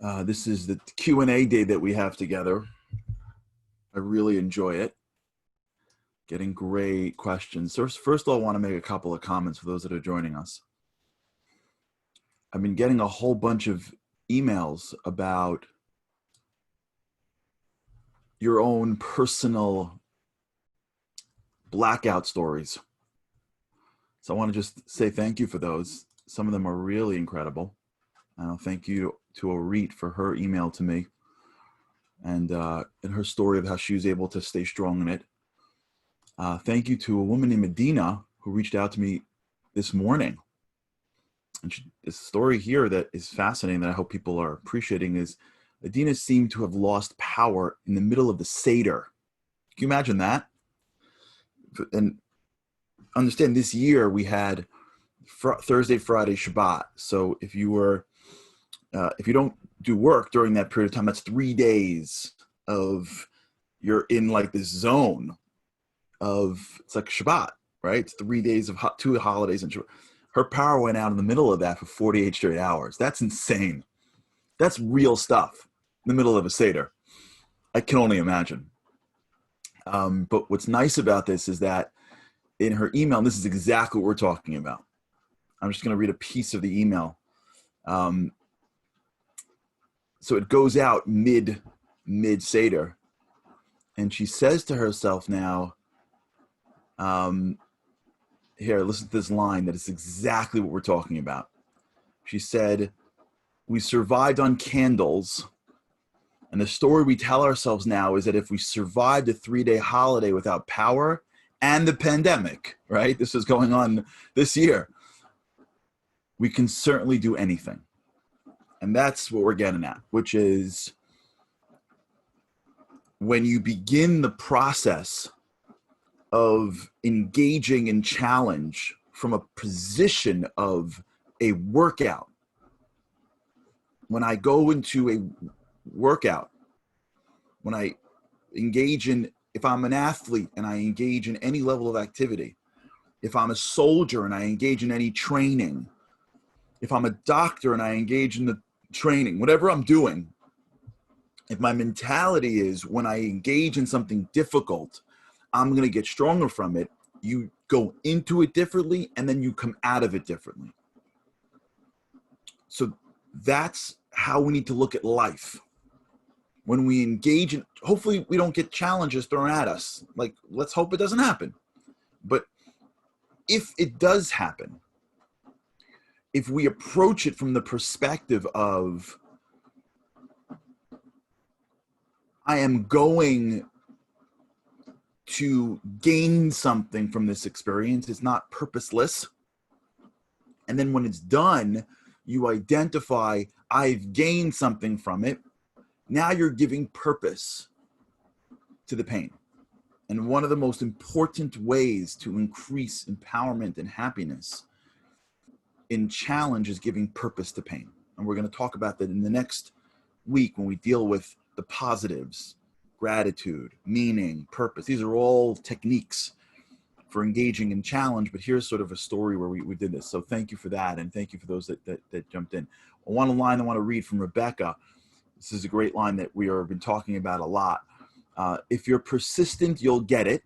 This is the Q&A day that we have together. I really enjoy it. Getting great questions. First of all, I want to make a couple of comments for those that are joining us. I've been getting a whole bunch of emails about your own personal blackout stories. So I want to just say thank you for those. Some of them are really incredible. Thank you to Orit for her email to me and her story of how she was able to stay strong in it. Thank you to a woman named Medina who reached out to me this morning. And this story here that is fascinating that I hope people are appreciating is Medina seemed to have lost power in the middle of the Seder. Can you imagine that? And understand this year we had Thursday, Friday, Shabbat. So if you don't do work during that period of time, that's 3 days of you're in like this zone of, it's like Shabbat, right? It's 3 days of two holidays and Shabbat. Her power went out in the middle of that for 48 straight hours. That's insane. That's real stuff in the middle of a Seder. I can only imagine. But what's nice about this is that in her email, and this is exactly what we're talking about. I'm just going to read a piece of the email. So it goes out mid Seder. And she says to herself now, here, listen to this line that is exactly what we're talking about. She said, we survived on candles. And the story we tell ourselves now is that if we survived a 3-day holiday without power and the pandemic, right? This is going on this year. We can certainly do anything. And that's what we're getting at, which is when you begin the process of engaging in challenge from a position of a workout. When I go into a workout, when I engage in, if I'm an athlete and I engage in any level of activity, if I'm a soldier and I engage in any training, if I'm a doctor and I engage in the training, whatever I'm doing, if my mentality is when I engage in something difficult, I'm going to get stronger from it. You go into it differently and then you come out of it differently. So that's how we need to look at life. When we engage in, hopefully we don't get challenges thrown at us. Like, let's hope it doesn't happen. But if it does happen, if we approach it from the perspective of, I am going to gain something from this experience. It's not purposeless. And then when it's done, you identify, I've gained something from it. Now you're giving purpose to the pain. And one of the most important ways to increase empowerment and happiness in challenge is giving purpose to pain. And we're going to talk about that in the next week when we deal with the positives. Gratitude, meaning, purpose. These are all techniques for engaging in challenge, but here's sort of a story where we did this. So thank you for that, and thank you for those that jumped in. One line I want to read from Rebecca. This is a great line that we have been talking about a lot. If you're persistent, you'll get it.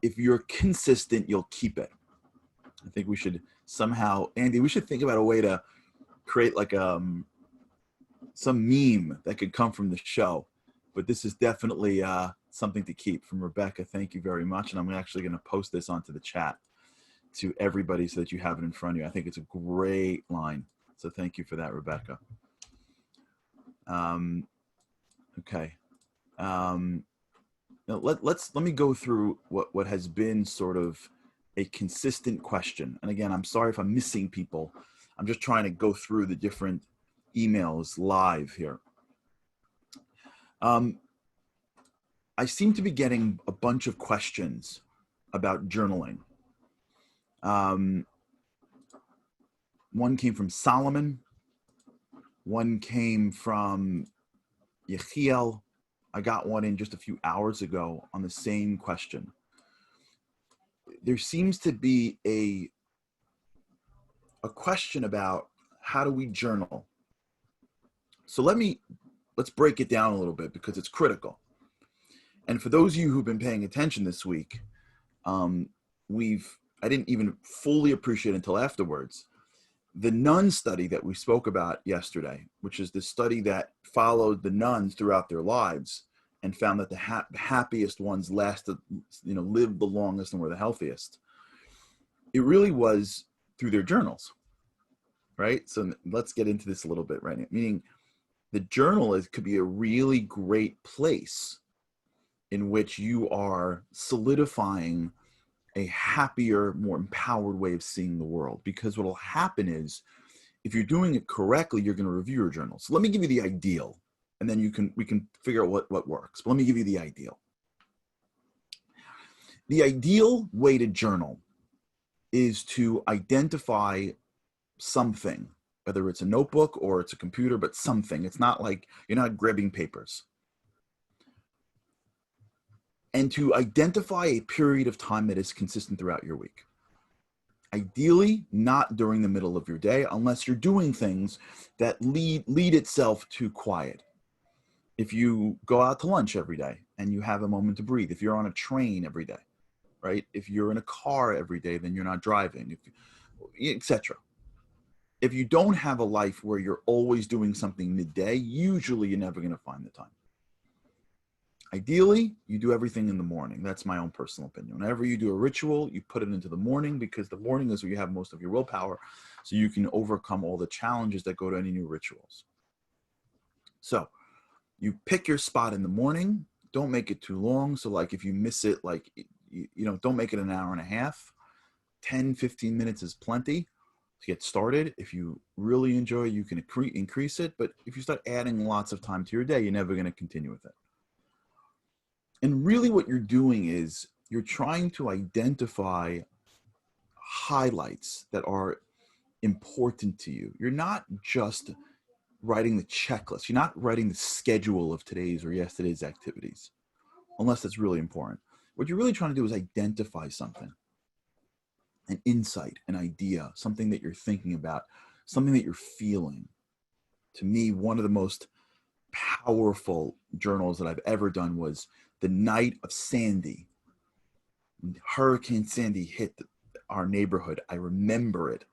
If you're consistent, you'll keep it. I think we should somehow, Andy, we should think about a way to create like some meme that could come from the show. But this is definitely something to keep from Rebecca. Thank you very much. And I'm actually going to post this onto the chat to everybody so that you have it in front of you. I think it's a great line. So thank you for that, Rebecca. Okay. Now let me go through what has been sort of a consistent question. And again, I'm sorry if I'm missing people. I'm just trying to go through the different emails live here. I seem to be getting a bunch of questions about journaling. One came from Solomon. One came from Yechiel. I got one in just a few hours ago on the same question. There seems to be a question about how do we journal? So let's break it down a little bit because it's critical. And for those of you who've been paying attention this week, um, I didn't even fully appreciate until afterwards the nun study that we spoke about yesterday, which is the study that followed the nuns throughout their lives and found that the happiest ones lived the longest and were the healthiest. It really was through their journals, right? So let's get into this a little bit right now. Meaning the journal could be a really great place in which you are solidifying a happier, more empowered way of seeing the world. Because what will happen is, if you're doing it correctly, you're going to review your journal. So let me give you the ideal, and then we can figure out what works. But let me give you the ideal. The ideal way to journal is to identify something, whether it's a notebook or it's a computer, but something. It's not like you're not grabbing papers. And to identify a period of time that is consistent throughout your week. Ideally, not during the middle of your day, unless you're doing things that lead itself to quiet. If you go out to lunch every day and you have a moment to breathe, if you're on a train every day, right? If you're in a car every day, then you're not driving, etc. If you don't have a life where you're always doing something midday, usually you're never going to find the time. Ideally, you do everything in the morning. That's my own personal opinion. Whenever you do a ritual, you put it into the morning, because the morning is where you have most of your willpower, so you can overcome all the challenges that go to any new rituals. So you pick your spot in the morning. Don't make it too long. So like if you miss it, like, don't make it an hour and a half. 10, 15 minutes is plenty to get started. If you really enjoy, you can increase it. But if you start adding lots of time to your day, you're never going to continue with it. And really what you're doing is you're trying to identify highlights that are important to you. You're not just writing the checklist. You're not writing the schedule of today's or yesterday's activities, unless that's really important. What you're really trying to do is identify something, an insight, an idea, something that you're thinking about, something that you're feeling. To me, one of the most powerful journals that I've ever done was the night of Sandy. Hurricane Sandy hit our neighborhood. I remember it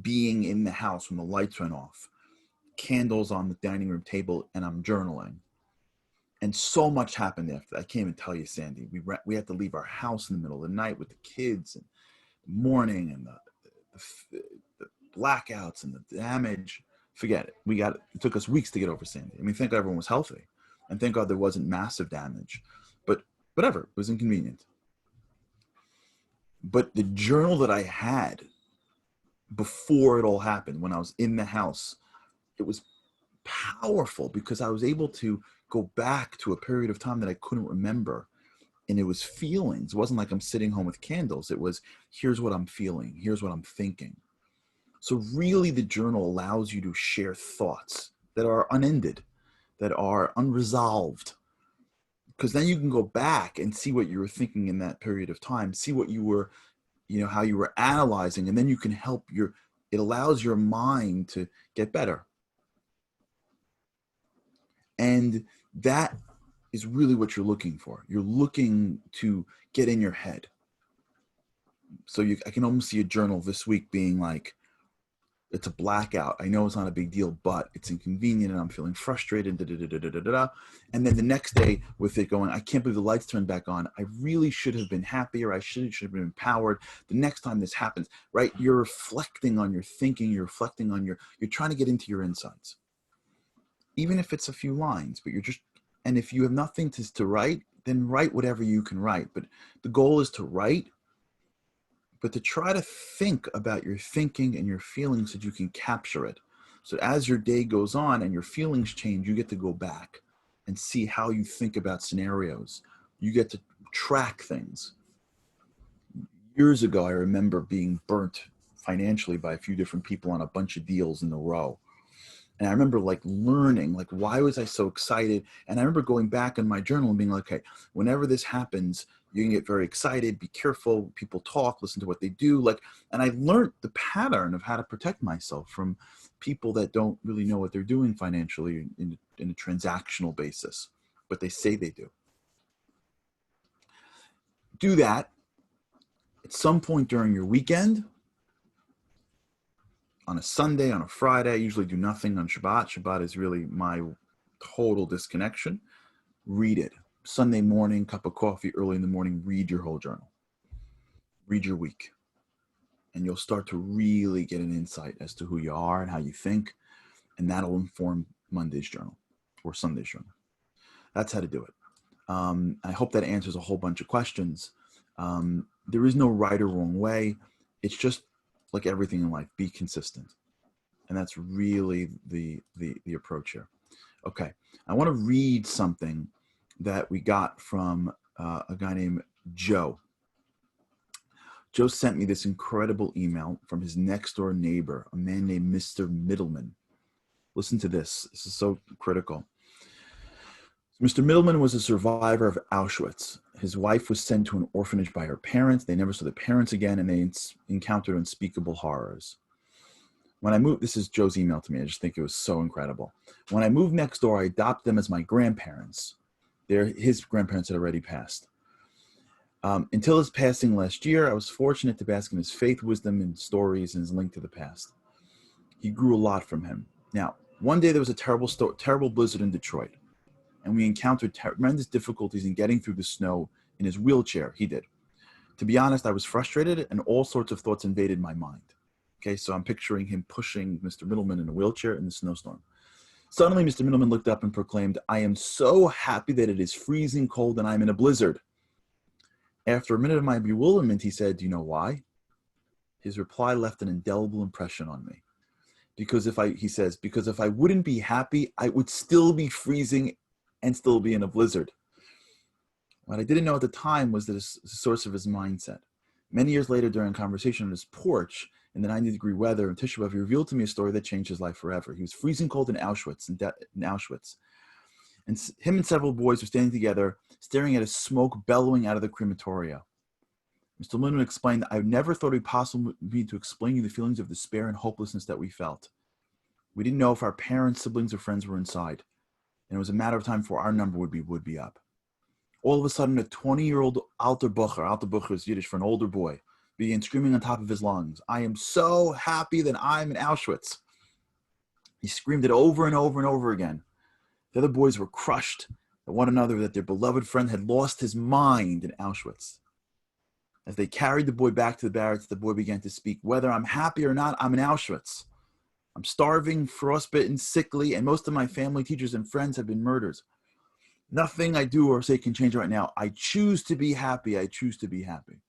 being in the house when the lights went off, candles on the dining room table, and I'm journaling. And so much happened after that. I can't even tell you, Sandy. We had to leave our house in the middle of the night with the kids, and the morning, and the blackouts and the damage. Forget it. It took us weeks to get over Sandy. I mean, thank God everyone was healthy, and thank God there wasn't massive damage. But whatever, it was inconvenient. But the journal that I had before it all happened, when I was in the house, it was powerful because I was able to go back to a period of time that I couldn't remember. And it was feelings. It wasn't like I'm sitting home with candles. It was, here's what I'm feeling. Here's what I'm thinking. So really the journal allows you to share thoughts that are unended, that are unresolved. Because then you can go back and see what you were thinking in that period of time, see what you were, how you were analyzing, and then you can it allows your mind to get better. And that is really what you're looking for. You're looking to get in your head. So I can almost see a journal this week being like, it's a blackout. I know it's not a big deal, but it's inconvenient and I'm feeling frustrated. And then the next day with it going, I can't believe the lights turned back on. I really should have been happier. I should have been empowered. The next time this happens, right? You're reflecting on your thinking. You're reflecting on you're trying to get into your insights. Even if it's a few lines, but and if you have nothing to write, then write whatever you can write. But the goal is to write, but to try to think about your thinking and your feelings so that you can capture it. So as your day goes on and your feelings change, you get to go back and see how you think about scenarios. You get to track things. Years ago, I remember being burnt financially by a few different people on a bunch of deals in a row. And I remember learning, why was I so excited? And I remember going back in my journal and being like, okay, whenever this happens, You can get very excited, be careful, people talk, listen to what they do. And I learned the pattern of how to protect myself from people that don't really know what they're doing financially in a transactional basis, but they say they do. Do that at some point during your weekend, on a Sunday, on a Friday. I usually do nothing on Shabbat. Shabbat is really my total disconnection. Read it. Sunday morning, cup of coffee, early in the morning, read your whole journal. Read your week. And you'll start to really get an insight as to who you are and how you think. And that'll inform Monday's journal or Sunday's journal. That's how to do it. I hope that answers a whole bunch of questions. There is no right or wrong way. It's just like everything in life, be consistent. And that's really the approach here. Okay, I want to read something that we got from a guy named Joe. Joe sent me this incredible email from his next door neighbor, a man named Mr. Middleman. Listen to this. This is so critical. Mr. Middleman was a survivor of Auschwitz. His wife was sent to an orphanage by her parents. They never saw the parents again, and they encountered unspeakable horrors. When I moved, this is Joe's email to me. I just think it was so incredible. When I moved next door, I adopted them as my grandparents. His grandparents had already passed. Until his passing last year, I was fortunate to bask in his faith, wisdom, and stories and his link to the past. He grew a lot from him. Now, one day there was a terrible blizzard in Detroit, and we encountered tremendous difficulties in getting through the snow in his wheelchair. He did. To be honest, I was frustrated, and all sorts of thoughts invaded my mind. Okay, so I'm picturing him pushing Mr. Middleman in a wheelchair in the snowstorm. Suddenly, Mr. Middleman looked up and proclaimed, "I am so happy that it is freezing cold and I'm in a blizzard." After a minute of my bewilderment, he said, "Do you know why?" His reply left an indelible impression on me. He says, because if I wouldn't be happy, I would still be freezing and still be in a blizzard. What I didn't know at the time was the source of his mindset. Many years later, during a conversation on his porch in the 90-degree weather in Tisha B'Av, he revealed to me a story that changed his life forever. He was freezing cold in Auschwitz, and him and several boys were standing together, staring at a smoke bellowing out of the crematoria. Mr. Lindman explained, "I never thought it would be possible for me to explain you the feelings of despair and hopelessness that we felt. We didn't know if our parents, siblings, or friends were inside, and it was a matter of time before our number would be up. All of a sudden, a 20-year-old alter Bucher is Yiddish for an older boy, began screaming on top of his lungs, 'I am so happy that I'm in Auschwitz.' He screamed it over and over and over again. The other boys were crushed at one another that their beloved friend had lost his mind in Auschwitz. As they carried the boy back to the barracks, the boy began to speak, 'Whether I'm happy or not, I'm in Auschwitz. I'm starving, frostbitten, sickly, and most of my family, teachers, and friends have been murdered. Nothing I do or say can change right now. I choose to be happy. I choose to be happy.'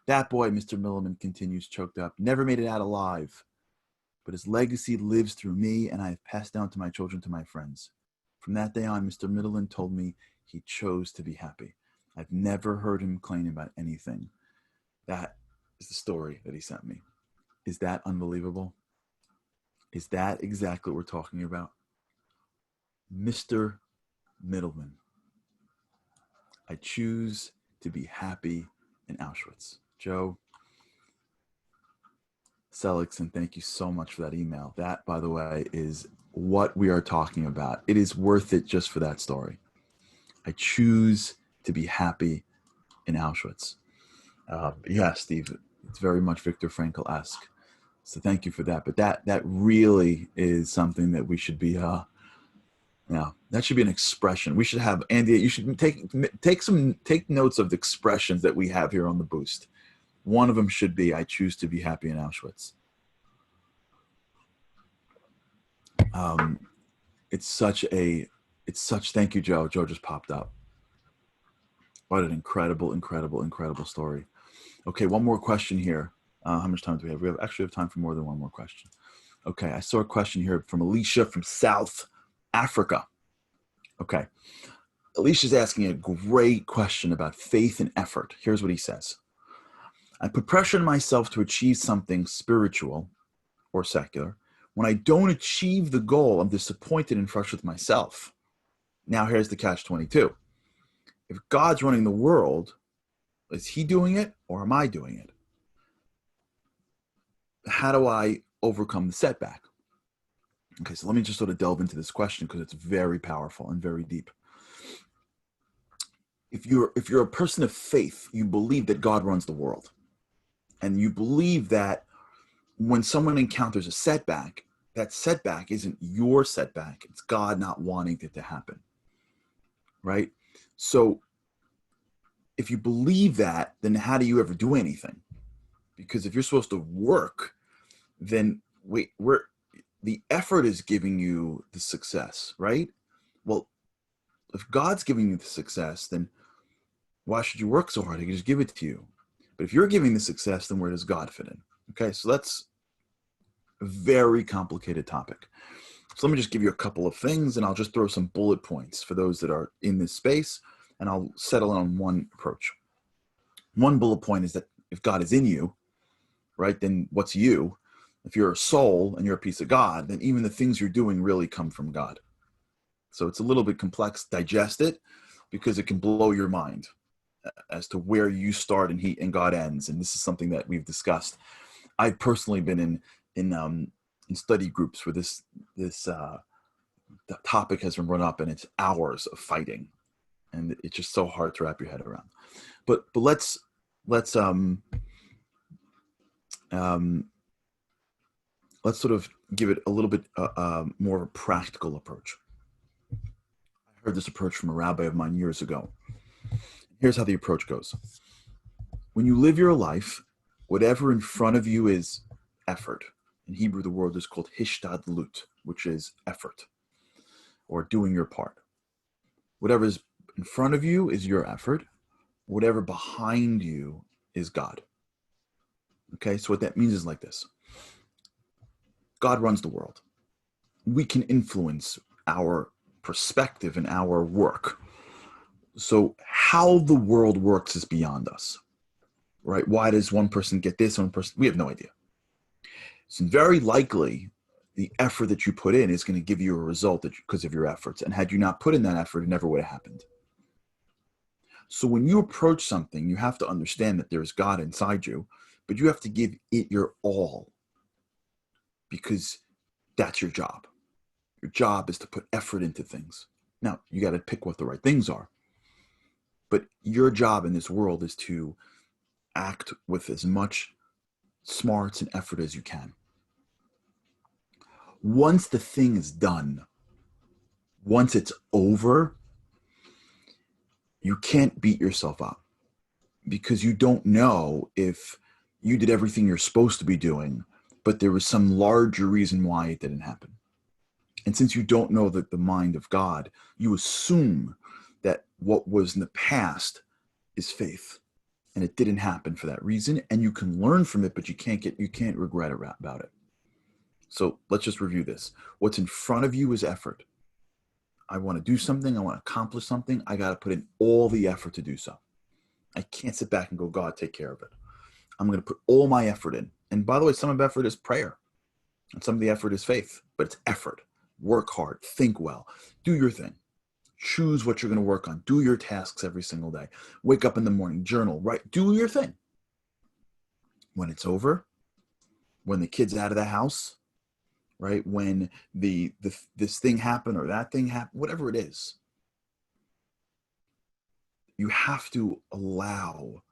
That boy," Mr. Milliman continues, choked up, "never made it out alive. But his legacy lives through me, and I have passed down to my children, to my friends. From that day on, Mr. Middleman told me he chose to be happy. I've never heard him complain about anything." That is the story that he sent me. Is that unbelievable? Is that exactly what we're talking about? Mr. Middleman. I choose to be happy in Auschwitz. Joe Seligson, thank you so much for that email. That, by the way, is what we are talking about. It is worth it just for that story. I choose to be happy in Auschwitz. Yeah, Steve, it's very much Viktor Frankl-esque. So thank you for that. But that really is something that we should be, that should be an expression. We should have, Andy, you should take notes of the expressions that we have here on the Boost. One of them should be, "I choose to be happy in Auschwitz." Thank you, Joe. Joe just popped up. What an incredible, incredible, incredible story. Okay, one more question here. How much time do we have? We actually have time for more than one more question. Okay, I saw a question here from Alicia from South Africa. Okay, Alicia's asking a great question about faith and effort. Here's what he says. "I put pressure on myself to achieve something spiritual or secular. When I don't achieve the goal, I'm disappointed and frustrated with myself. Now here's the catch-22. If God's running the world, Is he doing it or am I doing it? How do I overcome the setback? Okay, so let me just sort of delve into this question because it's very powerful and very deep. If you're a person of faith, you believe that God runs the world, and you believe that when someone encounters a setback, that setback isn't your setback, it's God not wanting it to happen, right? So if you believe that, then how do you ever do anything? Because if you're supposed to work, then wait, the effort is giving you the success, right? Well, if God's giving you the success, then why should you work so hard? He can just give it to you. But if you're giving the success, then where does God fit in? Okay, so that's a very complicated topic. So let me just give you a couple of things, and I'll just throw some bullet points for those that are in this space, and I'll settle on one approach. One bullet point is that if God is in you, right, then what's you? If you're a soul and you're a piece of God, then even the things you're doing really come from God. So it's a little bit complex. Digest it because it can blow your mind as to where you start and God ends. And this is something that we've discussed. I've personally been in study groups where this topic has been run up, and it's hours of fighting, and it's just so hard to wrap your head around. But let's sort of give it a little bit more practical approach. I heard this approach from a rabbi of mine years ago. Here's how the approach goes. When you live your life, whatever in front of you is effort. In Hebrew, the word is called hishtadlut, which is effort or doing your part. Whatever is in front of you is your effort. Whatever behind you is God. Okay, so what that means is like this. God runs the world. We can influence our perspective and our work. So how the world works is beyond us, right? Why does one person get this, one person? We have no idea. So very likely the effort that you put in is going to give you a result because of your efforts. And had you not put in that effort, it never would have happened. So when you approach something, you have to understand that there's God inside you, but you have to give it your all because that's your job. Your job is to put effort into things. Now, you got to pick what the right things are. But your job in this world is to act with as much smarts and effort as you can. Once the thing is done, once it's over, you can't beat yourself up because you don't know if you did everything you're supposed to be doing, but there was some larger reason why it didn't happen. And since you don't know the mind of God, you assume that what was in the past is faith. And it didn't happen for that reason. And you can learn from it, but you can't regret about it. So let's just review this. What's in front of you is effort. I want to do something. I want to accomplish something. I got to put in all the effort to do so. I can't sit back and go, God, take care of it. I'm going to put all my effort in. And by the way, some of effort is prayer. And some of the effort is faith. But it's effort. Work hard. Think well. Do your thing. Choose what you're going to work on. Do your tasks every single day. Wake up in the morning. Journal. Write. Do your thing. When it's over, when the kid's out of the house, right? When this thing happened or that thing happened, whatever it is, you have to allow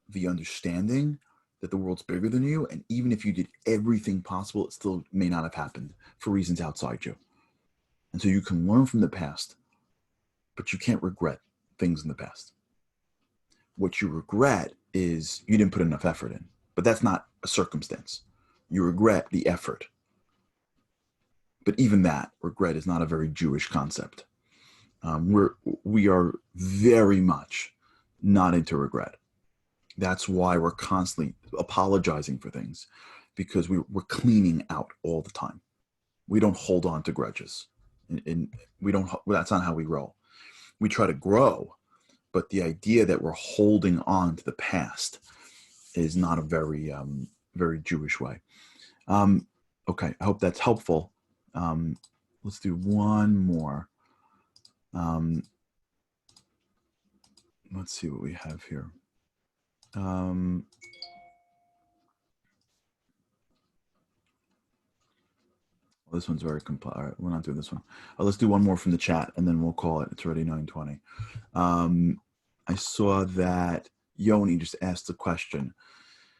the understanding that the world's bigger than you. And even if you did everything possible, it still may not have happened for reasons outside you. And so you can learn from the past, but you can't regret things in the past. What you regret is you didn't put enough effort in, but that's not a circumstance. You regret the effort. But even that regret is not a very Jewish concept. We are very much not into regret. That's why we're constantly apologizing for things, because we're cleaning out all the time. We don't hold on to grudges, and we don't. That's not how we roll. We try to grow, but the idea that we're holding on to the past is not a very very Jewish way. Okay, I hope that's helpful. Let's do one more. Let's see what we have here. Um, this one's very complex. All right, we're not doing this one. Let's do one more from the chat, and then we'll call it. It's already 9:20. I saw that Yoni just asked the question: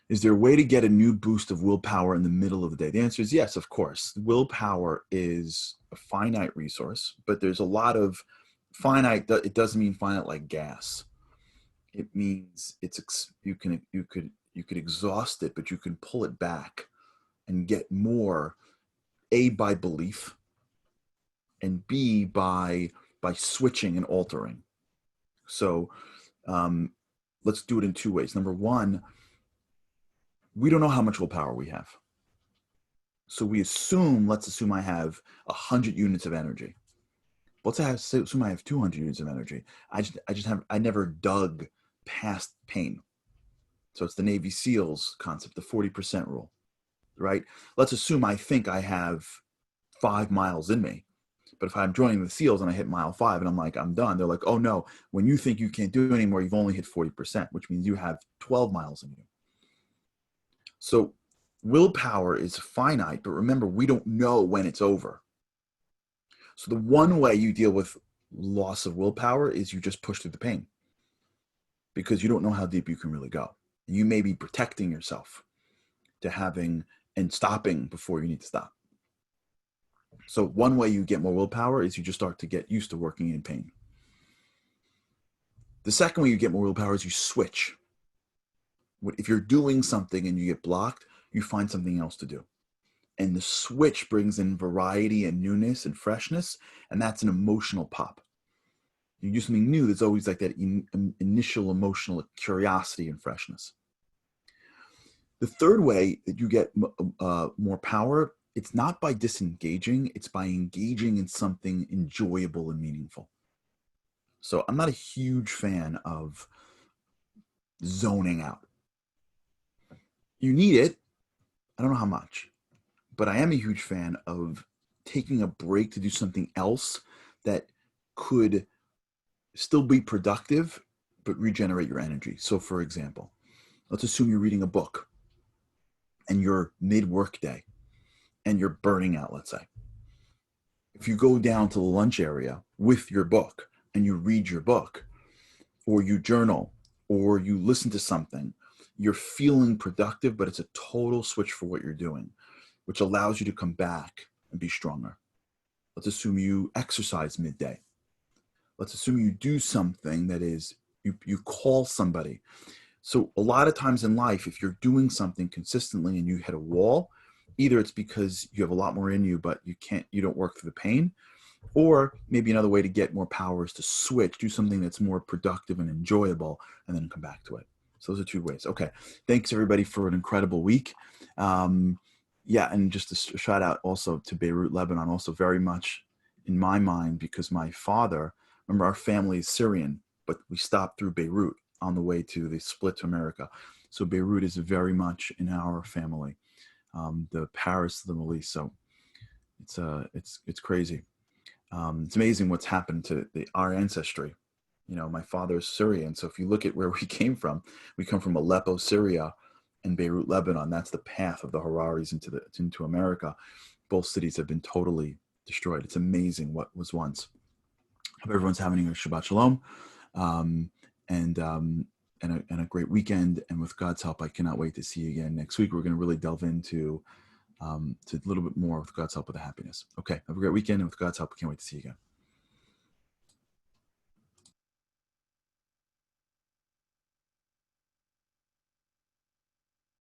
is there a way to get a new boost of willpower in the middle of the day? The answer is yes, of course. Willpower is a finite resource, but there's a lot of finite. It doesn't mean finite like gas. It means you could exhaust it, but you can pull it back and get more. A, by belief, and B, by switching and altering. So let's do it in two ways. Number one, we don't know how much willpower we have. So let's assume I have 100 units of energy. Let's assume I have 200 units of energy. I never dug past pain. So it's the Navy SEALs concept, the 40% rule, right? Let's assume I think I have 5 miles in me. But if I'm joining the SEALs and I hit mile 5 and I'm like, I'm done, they're like, oh no, when you think you can't do it anymore, you've only hit 40%, which means you have 12 miles in you. So willpower is finite, but remember, we don't know when it's over. So the one way you deal with loss of willpower is you just push through the pain, because you don't know how deep you can really go. And you may be protecting yourself to having and stopping before you need to stop. So one way you get more willpower is you just start to get used to working in pain. The second way you get more willpower is you switch. If you're doing something and you get blocked, you find something else to do. And the switch brings in variety and newness and freshness, and that's an emotional pop. You do something new, there's always like that initial emotional curiosity and freshness. The third way that you get more power, it's not by disengaging, it's by engaging in something enjoyable and meaningful. So I'm not a huge fan of zoning out. You need it. I don't know how much, but I am a huge fan of taking a break to do something else that could still be productive, but regenerate your energy. So for example, let's assume you're reading a book and you're mid-work day and you're burning out, let's say. If you go down to the lunch area with your book and you read your book, or you journal, or you listen to something, you're feeling productive, but it's a total switch for what you're doing, which allows you to come back and be stronger. Let's assume you exercise midday. Let's assume you do something that is, you call somebody. So a lot of times in life, if you're doing something consistently and you hit a wall, either it's because you have a lot more in you, but you don't work through the pain, or maybe another way to get more power is to switch, do something that's more productive and enjoyable, and then come back to it. So those are two ways. Okay. Thanks everybody for an incredible week. Yeah. And just a shout out also to Beirut, Lebanon, also very much in my mind, because my father, remember, our family is Syrian, but we stopped through Beirut on the way to the split to America. So Beirut is very much in our family, the Paris of the Middle East. So it's crazy. It's amazing what's happened to our ancestry. You know, my father is Syrian. So if you look at where we come from Aleppo, Syria, and Beirut, Lebanon. That's the path of the Hararis into America. Both cities have been totally destroyed. It's amazing what was once. Hope everyone's having a Shabbat Shalom, and a great weekend. And with God's help, I cannot wait to see you again next week. We're going to really delve into to a little bit more with God's help with the happiness. Okay, have a great weekend, and with God's help, I can't wait to see you again.